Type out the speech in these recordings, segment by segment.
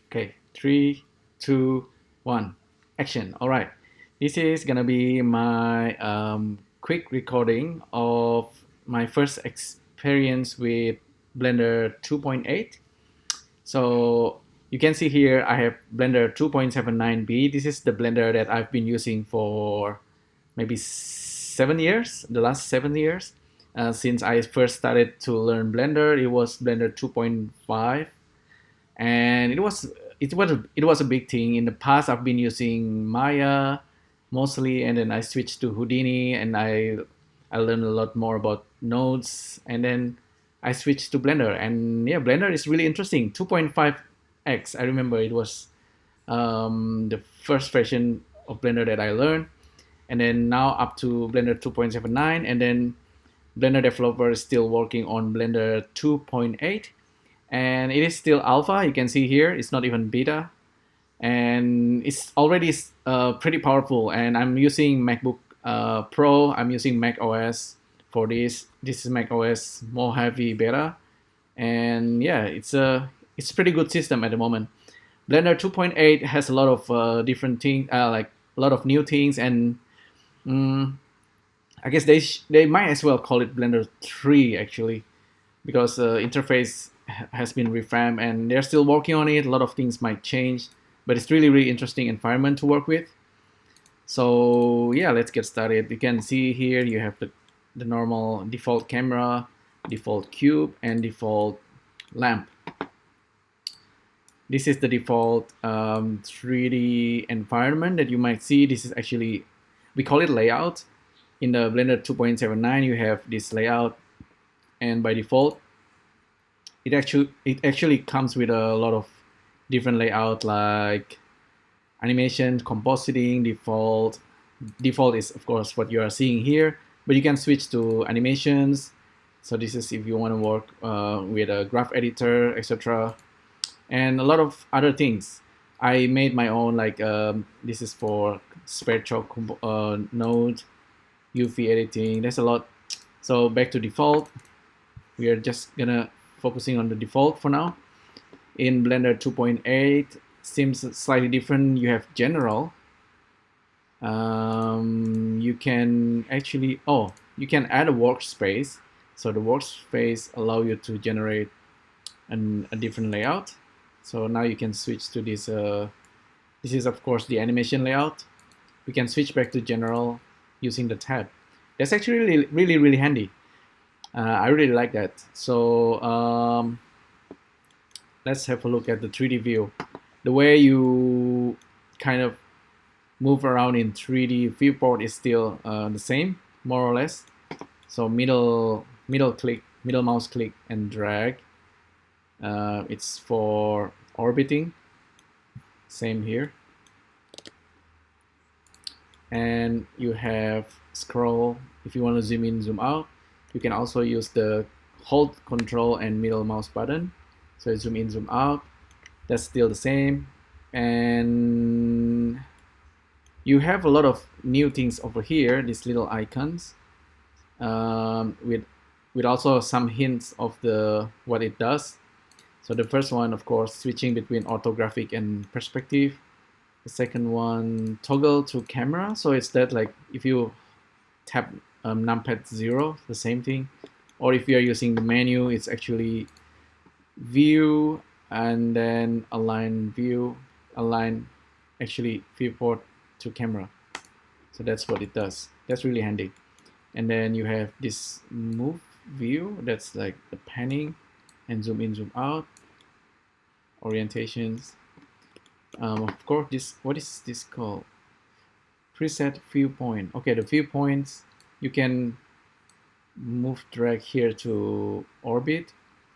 Okay, 3, 2, 1, action. All right, this is gonna be my quick recording of my first experience with Blender 2.8. So you can see here I have Blender 2.79b. This is the Blender that I've been using for maybe 7 years, the last 7 years. Since I first started to learn Blender, it was Blender 2.5, and it was a big thing. In the past, I've been using Maya mostly, and then I switched to Houdini, and I learned a lot more about nodes, and then I switched to Blender, and yeah, Blender is really interesting. 2.5x, I remember it was the first version of Blender that I learned, and then now up to Blender 2.79, and then Blender developer is still working on Blender 2.8, and it is still alpha. You can see here it's not even beta, and it's already pretty powerful. And I'm using MacBook Pro. I'm using Mac OS for this is Mac OS Mojave beta, and yeah, it's a pretty good system at the moment. Blender 2.8 has a lot of different things, like a lot of new things, and mm, I guess they might as well call it Blender 3 actually, because interface has been revamped and they're still working on it. A lot of things might change, but it's really interesting environment to work with. So yeah, let's get started. You can see here you have the normal default camera, default cube, and default lamp. This is the default 3D environment that you might see. This is actually, we call it layout. In the Blender 2.79, you have this layout, and by default, it actually comes with a lot of different layout, like animation, compositing, default. Default is of course what you are seeing here, but you can switch to animations. So this is if you want to work with a graph editor, etc., and a lot of other things. I made my own, like this is for spectral node, UV editing. There's a lot. So back to default. We are just gonna focusing on the default for now. In Blender 2.8, seems slightly different. You have general. You can actually, you can add a workspace. So the workspace allow you to generate a different layout. So now you can switch to this. This is of course the animation layout. We can switch back to general using the tab. That's actually really handy. I really like that. So let's have a look at the 3D view. The way you kind of move around in 3D viewport is still the same, more or less. So middle click, middle mouse click and drag. It's for orbiting. Same here. And you have scroll. If you want to zoom in, zoom out, you can also use the hold control and middle mouse button. So zoom in, zoom out. That's still the same. And you have a lot of new things over here, these little icons, with also some hints of what it does. So the first one, of course, switching between orthographic and perspective. The second one, toggle to camera. So it's that, like if you tap numpad 0, the same thing. Or if you are using the menu, it's actually view and then align view, align actually viewport to camera. So that's what it does. That's really handy. And then you have this move view, that's like the panning and zoom in, zoom out, orientations. Of course, what is this called? Preset viewpoint. Okay, the viewpoints, you can move, drag here to orbit.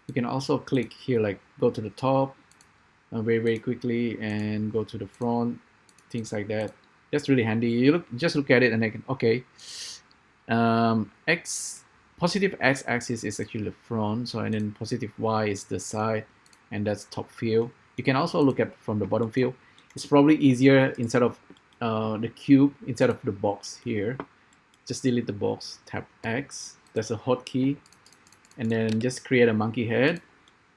You can also click here, like go to the top very quickly and go to the front, things like that. That's really handy. You just look at it and I can, okay. Positive x-axis is actually the front, so, and then positive y is the side, and that's top view. You can also look at from the bottom view. It's probably easier instead of the cube, instead of the box here. Just delete the box, tap X, that's a hotkey, and then just create a monkey head,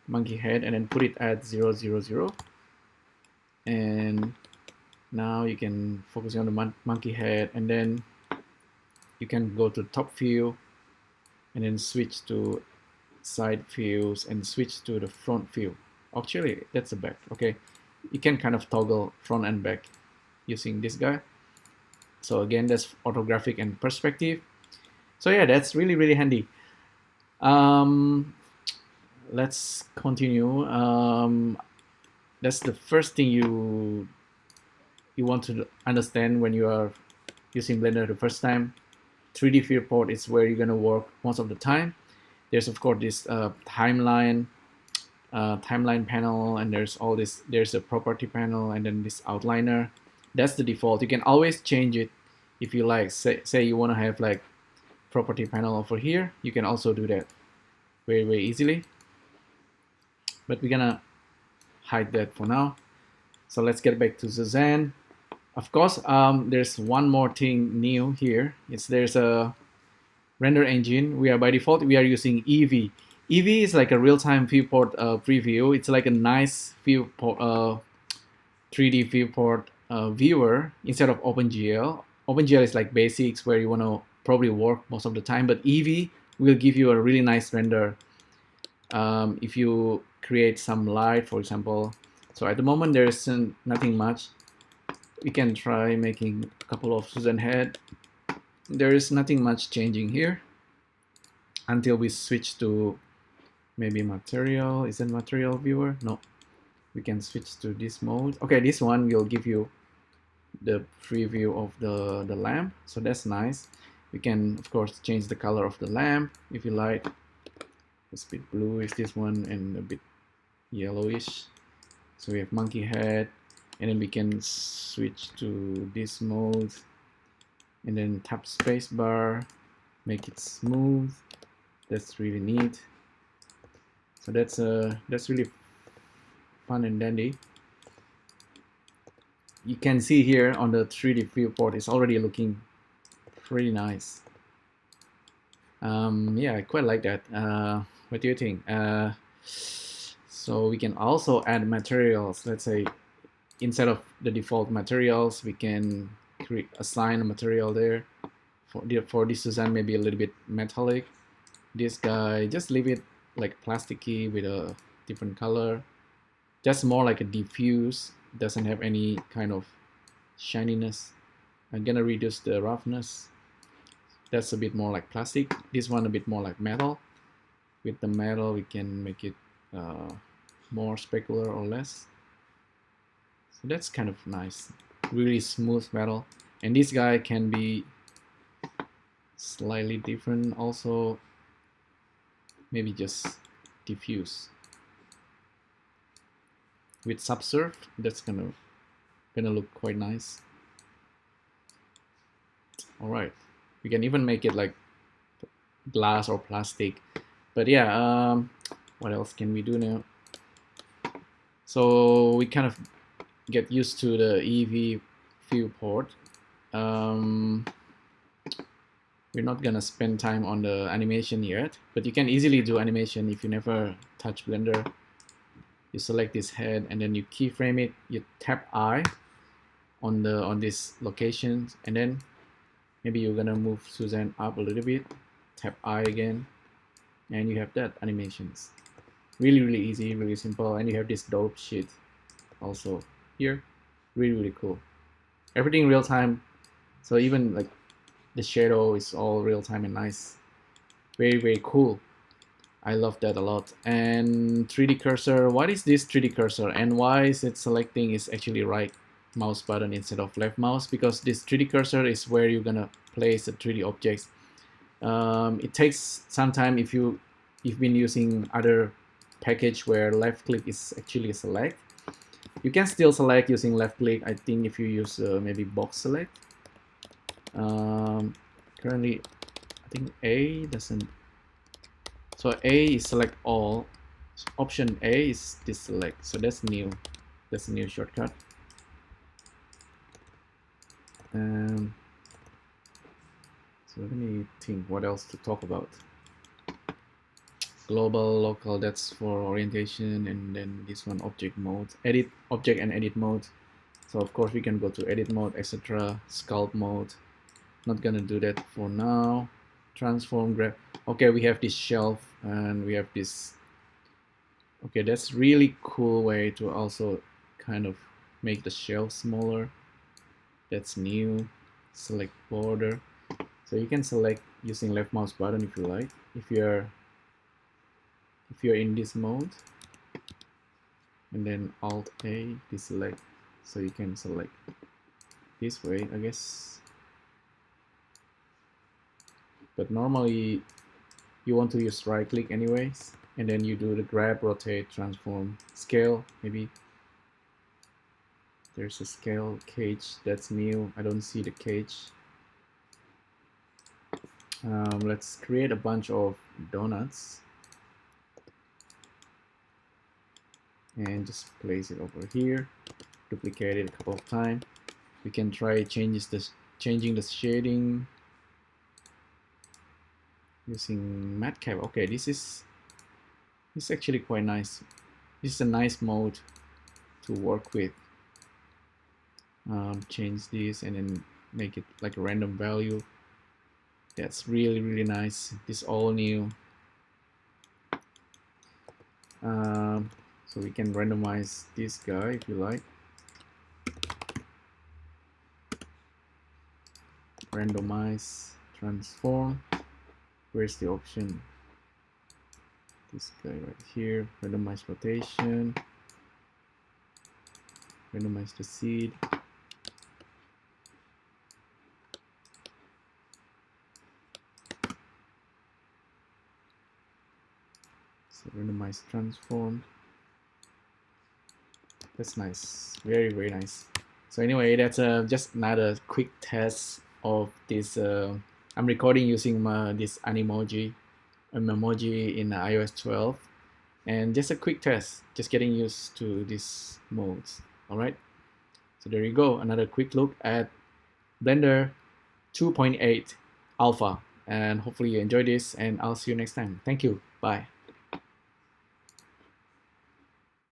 and then put it at 0, 0, 0. and now you can focus on the monkey head, and then you can go to top view and then switch to side views and switch to the front view. Actually, that's the back. Okay, you can kind of toggle front and back using this guy. So again, that's orthographic and perspective. So yeah, that's really handy. Let's continue. That's the first thing you want to understand when you are using Blender the first time. 3D viewport is where you're gonna work most of the time. There's of course this timeline panel, and there's all this. There's a property panel, and then this outliner. That's the default. You can always change it if you like. Say you want to have like property panel over here. You can also do that very easily. But we're gonna hide that for now. So let's get back to Suzanne. Of course, there's one more thing new here. There's a render engine. By default we are using Eevee. Eevee is like a real-time viewport preview. It's like a nice viewport 3D viewport viewer instead of OpenGL. OpenGL is like basics where you want to probably work most of the time, but Eevee will give you a really nice render if you create some light, for example. So at the moment there's nothing much. We can try making a couple of Suzanne head. There is nothing much changing here until we switch to maybe material. Is it material viewer? No. We can switch to this mode. Okay, this one will give you the preview of the lamp, so that's nice. We can of course change the color of the lamp if you like. It's a bit bluish, this one, and a bit yellowish. So we have monkey head, and then we can switch to this mode, and then tap spacebar, make it smooth. That's really neat. So that's really fun and dandy. You can see here on the 3D viewport, it's already looking pretty nice. Yeah, I quite like that. What do you think? So we can also add materials. Let's say instead of the default materials, we can assign a material there. For this Suzanne, maybe a little bit metallic. This guy, just leave it like plasticky with a different color. Just more like a diffuse, doesn't have any kind of shininess. I'm gonna reduce the roughness. That's a bit more like plastic. This one a bit more like metal. With the metal, we can make it more specular or less. So that's kind of nice. Really smooth metal. And this guy can be slightly different also. Maybe just diffuse. With subsurf, that's gonna look quite nice. All right, we can even make it like glass or plastic. But yeah, what else can we do now? So we kind of get used to the Eevee viewport. We're not gonna spend time on the animation yet, but you can easily do animation if you never touch Blender. You select this head and then you keyframe it. You tap I on this location, and then maybe you're gonna move Suzanne up a little bit. Tap I again, and you have that animations. Really easy, really simple, and you have this dope shit also here. Really cool. Everything real time. So even like the shadow is all real time and nice. Very cool. I love that a lot. And 3D cursor, what is this 3D cursor and why is it selecting is actually right mouse button instead of left mouse? Because this 3D cursor is where you're gonna place the 3D objects. It takes some time if you've been using other package where left click is actually a select. You can still select using left click. I think if you use maybe box select. Currently I think A doesn't. So A is select all. Option A is this select. So that's new. That's a new shortcut. So let me think what else to talk about. global, local, that's for orientation, and then this one object mode, edit object and edit mode. So of course we can go to edit mode, etc. Sculpt mode, not gonna do that for now. Transform, grab. Okay, we have this shelf and we have this. Okay, that's really cool way to also kind of make the shelf smaller. That's new. Select border. So you can select using left mouse button if you like. If you're in this mode, and then Alt A, deselect. So you can select this way, I guess. But normally you want to use right click anyways, and then you do the grab, rotate, transform, scale. Maybe there's a scale, cage, that's new. I don't see the cage. Let's create a bunch of donuts and just place it over here. Duplicate it a couple of times. We can try changing the shading using matcap. Okay, this is actually quite nice. This is a nice mode to work with. Change this and then make it like a random value. That's really nice. This all new. So we can randomize this guy if you like. Randomize, transform. Where's the option? This guy right here. Randomize rotation. Randomize the seed. So randomize transform. That's nice. Very nice. So anyway, that's just another quick test of this. I'm recording using this Animoji emoji in iOS 12, and just a quick test, just getting used to these modes. All right. So there you go. Another quick look at Blender 2.8 Alpha, and hopefully you enjoy this, and I'll see you next time. Thank you. Bye.